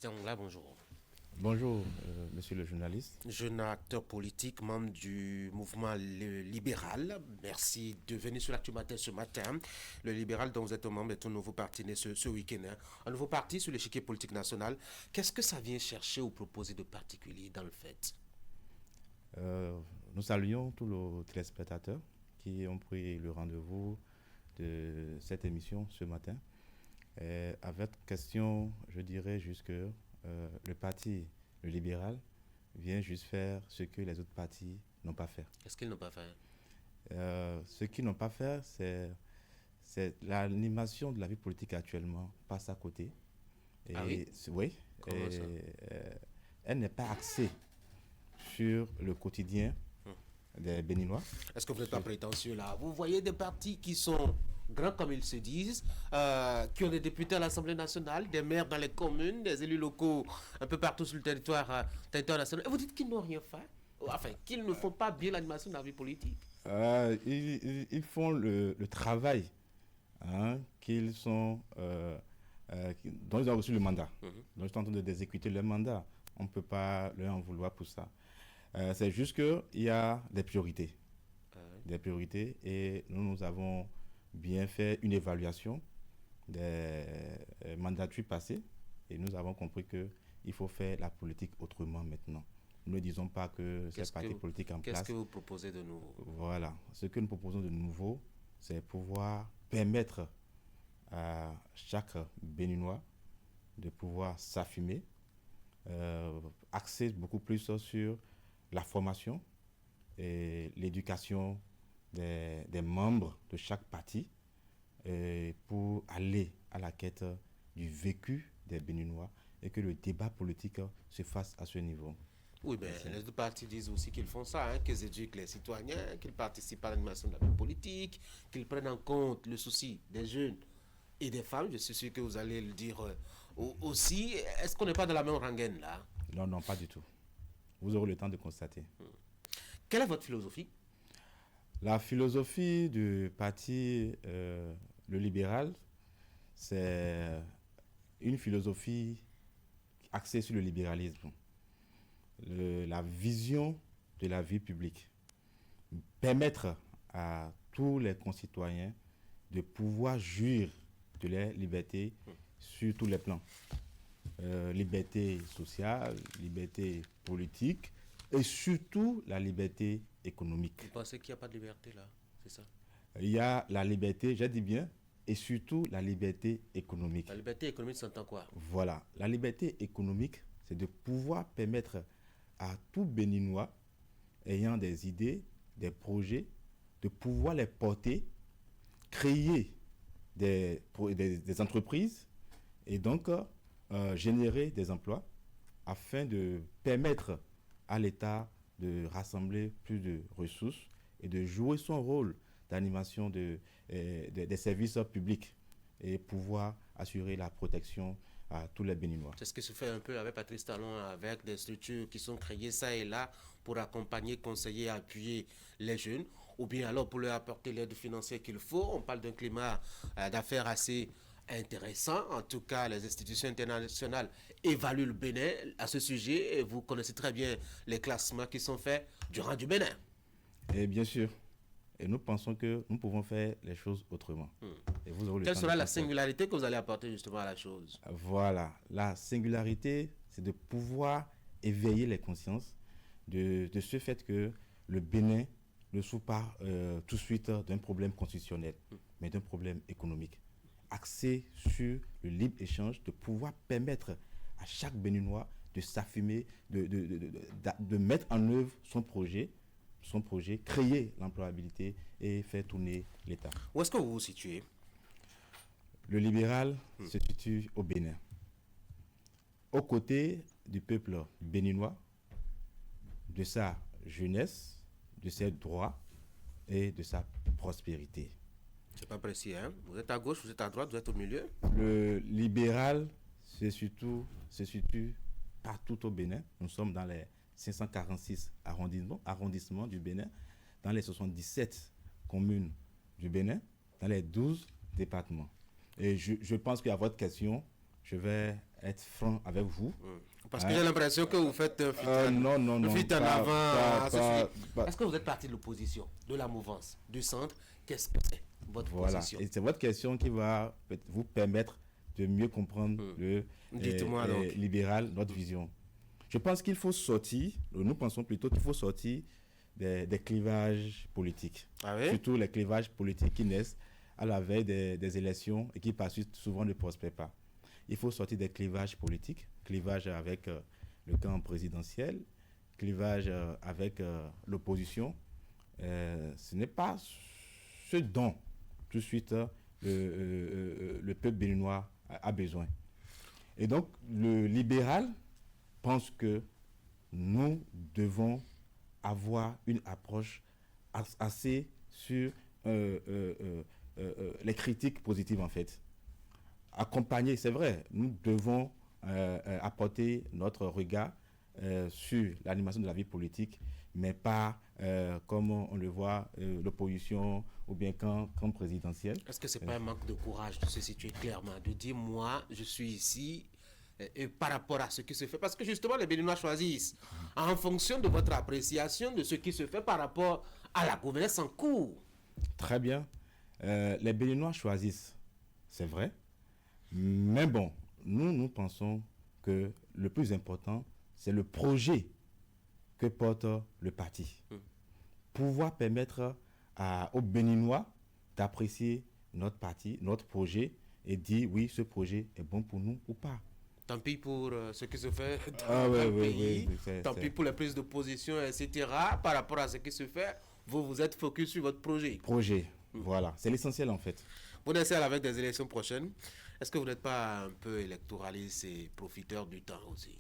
Christian Ongla, bonjour. Bonjour, monsieur le journaliste. Jeune acteur politique, membre du mouvement libéral. Merci de venir sur l'Actu Matin ce matin. Le libéral dont vous êtes membre est un nouveau parti né ce week-end. Un nouveau parti sur l'échiquier politique national. Qu'est-ce que ça vient chercher ou proposer de particulier dans le fait? Nous saluons tous les téléspectateurs qui ont pris le rendez-vous de cette émission ce matin. Avec question, je dirais juste que le parti, le libéral, vient juste faire ce que les autres partis n'ont pas fait. Qu'est-ce qu'ils n'ont pas fait? Ce qu'ils n'ont pas fait, c'est l'animation de la vie politique actuellement passe à côté. Et ah oui? Oui. Comment ça? Elle n'est pas axée sur le quotidien des Béninois. Est-ce que vous n'êtes pas prétentieux là? Vous voyez des partis qui sont grands comme ils se disent, qui ont des députés à l'Assemblée nationale, des maires dans les communes, des élus locaux un peu partout sur le territoire national. Et vous dites qu'ils n'ont rien fait? Enfin, qu'ils ne font pas bien l'animation de la vie politique. Ils font le travail qu'ils sont, dont ils ont reçu le mandat. Donc ils sont en train d'exécuter le mandat. On ne peut pas leur en vouloir pour ça. C'est juste qu'il y a des priorités. Des priorités, et nous avons bien fait une évaluation des mandatures passés, et nous avons compris qu'il faut faire la politique autrement maintenant. Nous ne disons pas que c'est parti politique en place. Qu'est-ce que vous proposez de nouveau? Voilà. Ce que nous proposons de nouveau, c'est pouvoir permettre à chaque Béninois de pouvoir s'affirmer, axer beaucoup plus sur la formation et l'éducation des membres de chaque parti, pour aller à la quête du vécu des Béninois et que le débat politique se fasse à ce niveau. Oui, mais les deux partis disent aussi qu'ils font ça, qu'ils éduquent les citoyens, qu'ils participent à l'animation de la vie politique, qu'ils prennent en compte le souci des jeunes et des femmes. Je suis sûr que vous allez le dire aussi. Est-ce qu'on n'est pas dans la même rengaine là? Non, non, pas du tout. Vous aurez le temps de constater. Quelle est votre philosophie? La philosophie du parti le libéral, c'est une philosophie axée sur le libéralisme. La vision de la vie publique. Permettre à tous les concitoyens de pouvoir jouir de leur liberté sur tous les plans. Liberté sociale, liberté politique et surtout la liberté économique. Vous pensez qu'il n'y a pas de liberté là? C'est ça? Il y a la liberté, j'ai dit bien, et surtout la liberté économique. La liberté économique s'entend quoi? Voilà. La liberté économique, c'est de pouvoir permettre à tout Béninois ayant des idées, des projets, de pouvoir les porter, créer des entreprises et donc générer des emplois afin de permettre à l'État de rassembler plus de ressources et de jouer son rôle d'animation des services publics et pouvoir assurer la protection à tous les Béninois. C'est ce qui se fait un peu avec Patrice Talon, avec des structures qui sont créées ça et là pour accompagner, conseiller, appuyer les jeunes, ou bien alors pour leur apporter l'aide financière qu'il faut. On parle d'un climat d'affaires assez intéressant. En tout cas, les institutions internationales évaluent le Bénin à ce sujet et vous connaissez très bien les classements qui sont faits du rang du Bénin. Et bien sûr. Et nous pensons que nous pouvons faire les choses autrement. Et vous aurez le Quelle temps sera de la penser. singularité que vous allez apporter justement à la chose? Voilà. La singularité, c'est de pouvoir éveiller les consciences de ce fait que le Bénin ne souffre pas tout de suite d'un problème constitutionnel, mais d'un problème économique. Axé sur le libre-échange, de pouvoir permettre à chaque Béninois de s'affirmer, de mettre en œuvre son projet, créer l'employabilité et faire tourner l'État. Où est-ce que vous vous situez? Le libéral se situe au Bénin, aux côtés du peuple béninois, de sa jeunesse, de ses droits et de sa prospérité. C'est pas précis, hein? Vous êtes à gauche, vous êtes à droite, vous êtes au milieu? Le libéral se situe partout au Bénin. Nous sommes dans les 546 arrondissements du Bénin, dans les 77 communes du Bénin, dans les 12 départements. Et je pense qu'à votre question, je vais être franc avec vous. Parce que j'ai l'impression que vous faites un fuite en avant à ce sujet. Est-ce que vous êtes parti de l'opposition, de la mouvance, du centre? Qu'est-ce que c'est votre position? Et c'est votre question qui va vous permettre de mieux comprendre le libéral, notre vision. Je pense qu'il faut sortir, nous pensons plutôt qu'il faut sortir des clivages politiques. Ah oui? Surtout les clivages politiques qui naissent à la veille des élections et qui par suite souvent ne prospèrent pas. Il faut sortir des clivages politiques, clivage avec le camp présidentiel, clivage avec l'opposition. Ce n'est pas ce dont tout de suite le peuple béninois a besoin. Et donc le libéral pense que nous devons avoir une approche assez sur les critiques positives en fait. Accompagner, c'est vrai, nous devons apporter notre regard sur l'animation de la vie politique, mais pas comme on le voit, l'opposition ou bien camp présidentiel. Est-ce que ce n'est pas un manque de courage de se situer clairement, de dire moi, je suis ici et par rapport à ce qui se fait? Parce que justement, les Béninois choisissent en fonction de votre appréciation de ce qui se fait par rapport à la gouvernance en cours. Très bien. Les Béninois choisissent, c'est vrai. Mais bon, nous pensons que le plus important, c'est le projet que porte le parti. Pouvoir permettre aux Béninois d'apprécier notre parti, notre projet, et dire oui, ce projet est bon pour nous ou pas. Tant pis pour ce qui se fait dans le pays, tant pis pour les prises de position, etc. Par rapport à ce qui se fait, vous êtes focus sur votre projet. Voilà, c'est l'essentiel en fait. Vous naissez avec des élections prochaines. Est-ce que vous n'êtes pas un peu électoraliste et profiteur du temps aussi?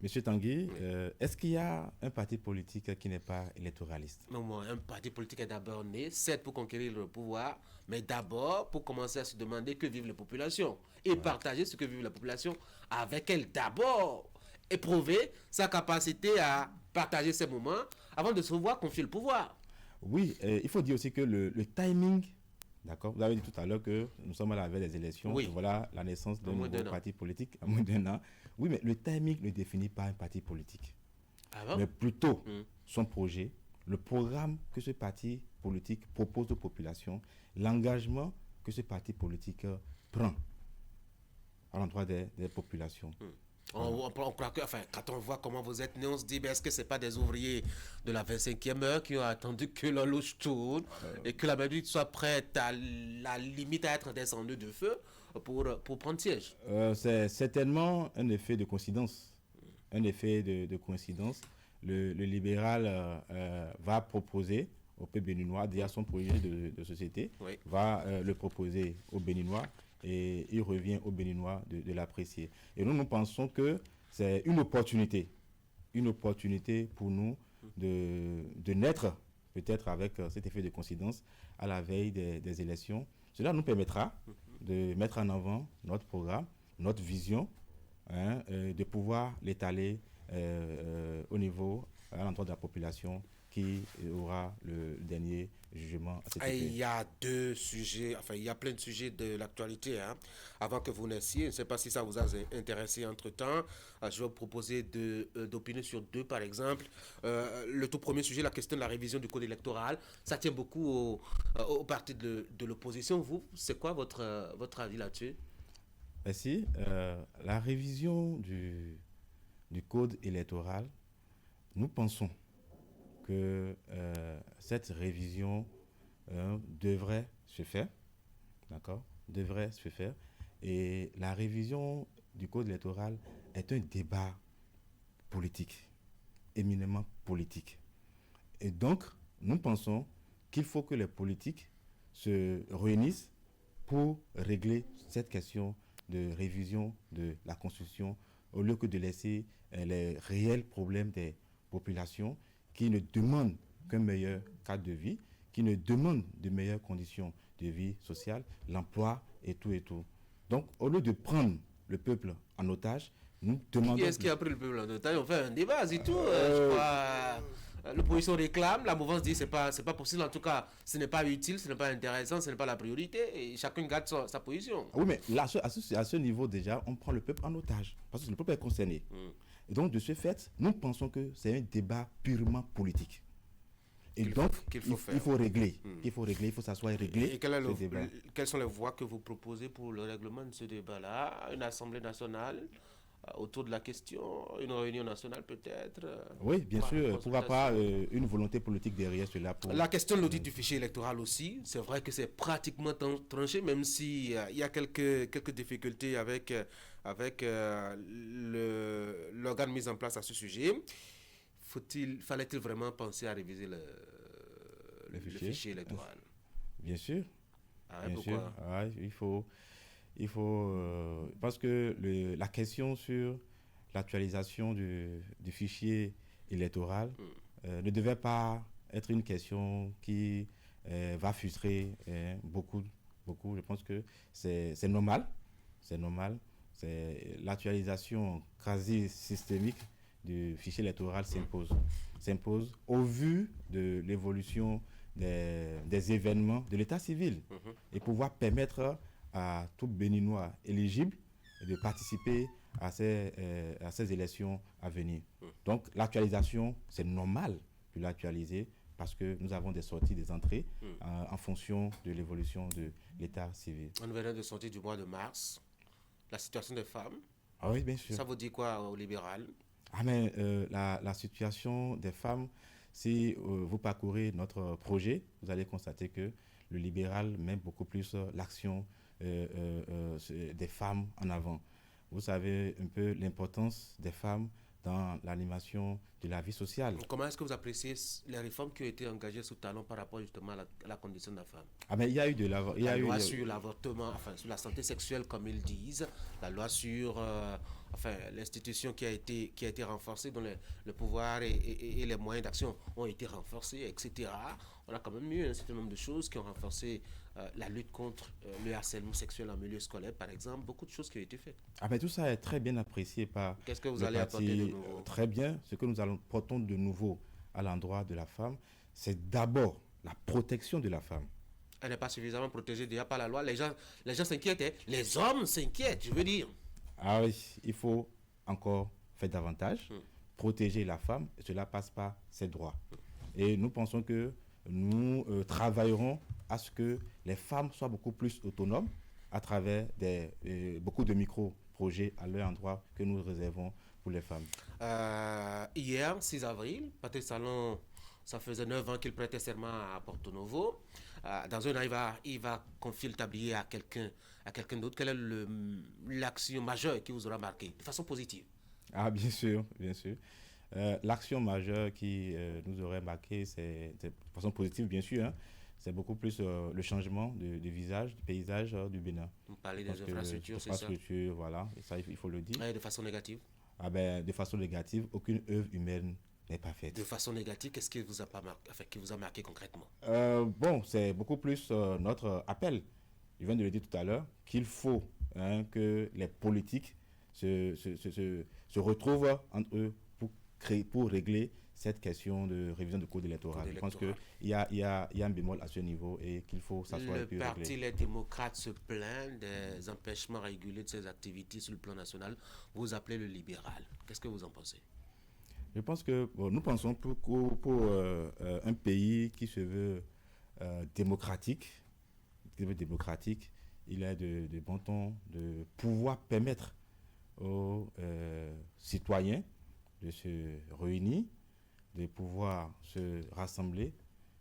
Monsieur Tanguy, est-ce qu'il y a un parti politique qui n'est pas électoraliste? Non, un parti politique est d'abord né, certes pour conquérir le pouvoir, mais d'abord pour commencer à se demander que vivent les populations et partager ce que vivent les populations avec elles d'abord, éprouver sa capacité à partager ces moments avant de se voir confier le pouvoir. Oui, il faut dire aussi que le timing, d'accord, vous avez dit tout à l'heure que nous sommes à la veille des élections, et voilà la naissance d'un nouveau parti politique à moins d'un an. Oui, mais le timing ne définit pas un parti politique, mais plutôt son projet, le programme que ce parti politique propose aux populations, l'engagement que ce parti politique prend à l'endroit des populations. On croit que, quand on voit comment vous êtes né, on se dit, est-ce que ce n'est pas des ouvriers de la 25e heure qui ont attendu que l'horloge tourne et que la Belgique soit prête à la limite à être descendue de feu pour prendre siège? C'est certainement un effet de coïncidence. Un effet de coïncidence. Le libéral va proposer au peuple béninois, déjà son projet de société, va le proposer aux Béninois. Et il revient aux Béninois de l'apprécier. Et nous pensons que c'est une opportunité pour nous de naître, peut-être avec cet effet de coïncidence, à la veille des élections. Cela nous permettra de mettre en avant notre programme, notre vision, de pouvoir l'étaler au niveau, à l'endroit de la population, qui aura le dernier jugement à cet effet. Il y a deux sujets, il y a plein de sujets de l'actualité. Avant que vous naissiez, je ne sais pas si ça vous a intéressé entre-temps. Je vais vous proposer d'opiner sur deux, par exemple. Le tout premier sujet, la question de la révision du code électoral. Ça tient beaucoup au parti de l'opposition. Vous, c'est quoi votre avis là-dessus? Merci. La révision du code électoral, nous pensons que cette révision devrait se faire, d'accord, devrait se faire. Et la révision du code électoral est un débat politique, éminemment politique. Et donc, nous pensons qu'il faut que les politiques se réunissent pour régler cette question de révision de la Constitution, au lieu que de laisser les réels problèmes des populations qui ne demandent qu'un meilleur cadre de vie, qui ne demandent de meilleures conditions de vie sociale, l'emploi et tout et tout. Donc, au lieu de prendre le peuple en otage, nous demandons... Qui est-ce qui a pris le peuple en otage? On fait un débat, c'est tout. Je crois... L'opposition réclame, la mouvance dit c'est pas possible, en tout cas, ce n'est pas utile, ce n'est pas intéressant, ce n'est pas la priorité, et chacun garde sa position. Oui, mais là, à ce niveau, déjà, on prend le peuple en otage, parce que le peuple est concerné. Et donc, de ce fait, nous pensons que c'est un débat purement politique. Et donc, il faut régler. Il faut s'asseoir et régler et quelles sont les voies que vous proposez pour le règlement de ce débat-là? Une assemblée nationale autour de la question, une réunion nationale peut-être? Oui, bien sûr. Pourquoi pas une volonté politique derrière cela La question de l'audit du fichier électoral aussi, c'est vrai que c'est pratiquement tranché, même s'il y a quelques difficultés avec l'organe mis en place à ce sujet. Fallait-il vraiment penser à réviser le fichier électoral? Bien sûr. Bien sûr. Ah, il faut parce que la question sur l'actualisation du fichier électoral ne devait pas être une question qui va frustrer beaucoup. Je pense que c'est normal. C'est normal. C'est l'actualisation quasi systémique du fichier électoral s'impose au vu de l'évolution des événements de l'état civil et pouvoir permettre à tout Béninois éligible de participer à ces élections à venir. Donc l'actualisation, c'est normal de l'actualiser parce que nous avons des sorties, des entrées en fonction de l'évolution de l'état civil. On venait de sortir du mois de mars. La situation des femmes. Ah oui, bien sûr. Ça vous dit quoi au libéral? Mais la situation des femmes, si vous parcourez notre projet, vous allez constater que le libéral met beaucoup plus l'action des femmes en avant. Vous savez un peu l'importance des femmes dans l'animation de la vie sociale. Comment est-ce que vous appréciez les réformes qui ont été engagées sous talon par rapport justement à la condition de la femme? Mais il y a eu la loi sur l'avortement, enfin sur la santé sexuelle comme ils disent, la loi sur l'institution qui a été renforcée, dont le pouvoir et les moyens d'action ont été renforcés, etc. On a quand même eu un certain nombre de choses qui ont renforcé la lutte contre le harcèlement sexuel en milieu scolaire, par exemple, beaucoup de choses qui ont été faites. Mais tout ça est très bien apprécié par Qu'est-ce que vous allez apporter de nouveau? Très bien. Ce que nous apportons de nouveau à l'endroit de la femme, c'est d'abord la protection de la femme. Elle n'est pas suffisamment protégée déjà par la loi. Les gens s'inquiètent. Les hommes s'inquiètent, je veux dire. Ah oui, il faut encore faire davantage, protéger la femme, et cela passe par ses droits. Et nous pensons que nous travaillerons à ce que les femmes soient beaucoup plus autonomes à travers beaucoup de micro-projets à leur endroit que nous réservons pour les femmes. Hier, 6 avril, Patrice Talon, ça faisait 9 ans qu'il prêtait serment à Porto Novo. Dans un an, il va confier le tablier à quelqu'un d'autre. Quelle est l'action majeure qui vous aura marqué de façon positive? Bien sûr, bien sûr. L'action majeure qui nous aurait marqué, c'est de façon positive, bien sûr, hein, c'est beaucoup plus le changement de visage, du paysage du Bénin. Vous parlez des infrastructures, c'est ça? Infrastructures, voilà, et ça, il faut le dire. Et de façon négative? De façon négative, aucune œuvre humaine n'est pas faite. De façon négative, qu'est-ce qui vous a marqué concrètement? C'est beaucoup plus notre appel. Je viens de le dire tout à l'heure, qu'il faut que les politiques se retrouvent entre eux pour régler cette question de révision du code électoral. Je pense qu'il y a un bémol à ce niveau et qu'il faut s'asseoir et puis régler. Le parti Les démocrates se plaint des empêchements réguliers de ses activités sur le plan national. Vous appelez le libéral. Qu'est-ce que vous en pensez? Je pense que nous pensons pour un pays qui se veut démocratique, il est de bon ton de pouvoir permettre aux citoyens de se réunir, de pouvoir se rassembler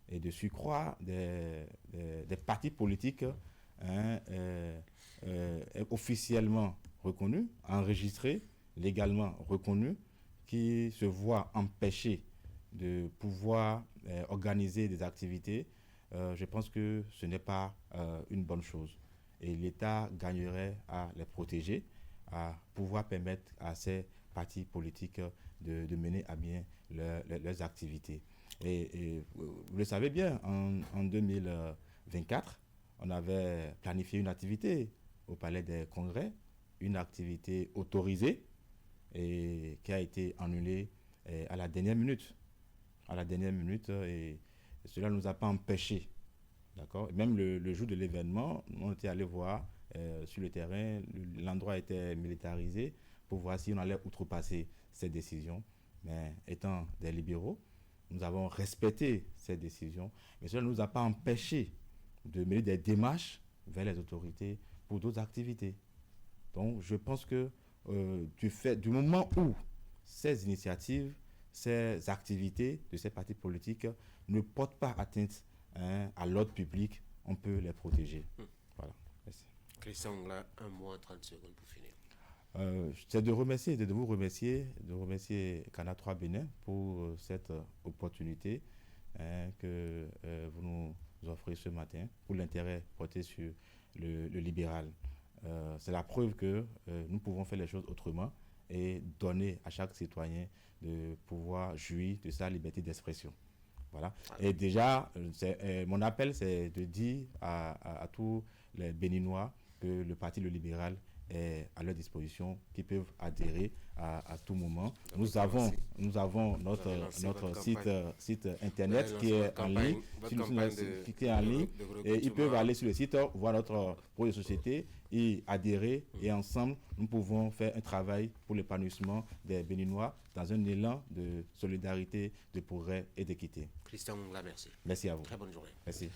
et de surcroît des partis politiques officiellement reconnus, enregistrés, légalement reconnus, qui se voient empêchés de pouvoir organiser des activités. Je pense que ce n'est pas une bonne chose. Et l'État gagnerait à les protéger, à pouvoir permettre à ces partis politiques de mener à bien leurs activités. Et vous le savez bien, en 2024, on avait planifié une activité au Palais des Congrès, une activité autorisée et qui a été annulée à la dernière minute. à la dernière minute et cela ne nous a pas empêchés. D'accord. Même le jour de l'événement, on était allé voir sur le terrain, l'endroit était militarisé pour voir si on allait outrepasser cette décision. Mais étant des libéraux, nous avons respecté cette décision, mais cela ne nous a pas empêchés de mener des démarches vers les autorités pour d'autres activités. Donc, je pense que du moment où ces initiatives, ces activités de ces partis politiques ne portent pas atteinte à l'ordre public, on peut les protéger. Voilà. Merci. Christian, là, un mot en 30 secondes pour finir. C'est de vous remercier Canal 3 Bénin pour cette opportunité que vous nous offrez ce matin, pour l'intérêt porté sur le libéral. C'est la preuve que nous pouvons faire les choses autrement et donner à chaque citoyen de pouvoir jouir de sa liberté d'expression. Voilà. Et déjà, mon appel, c'est de dire à tous les Béninois que le Parti Le Libéral est à leur disposition, qui peuvent adhérer à tout moment. Nous avons notre site internet qui est en ligne, et ils peuvent aller sur le site, voir notre projet de société et adhérer, et ensemble, nous pouvons faire un travail pour l'épanouissement des Béninois dans un élan de solidarité, de progrès et d'équité. Christian, merci. Merci à vous. Très bonne journée. Merci.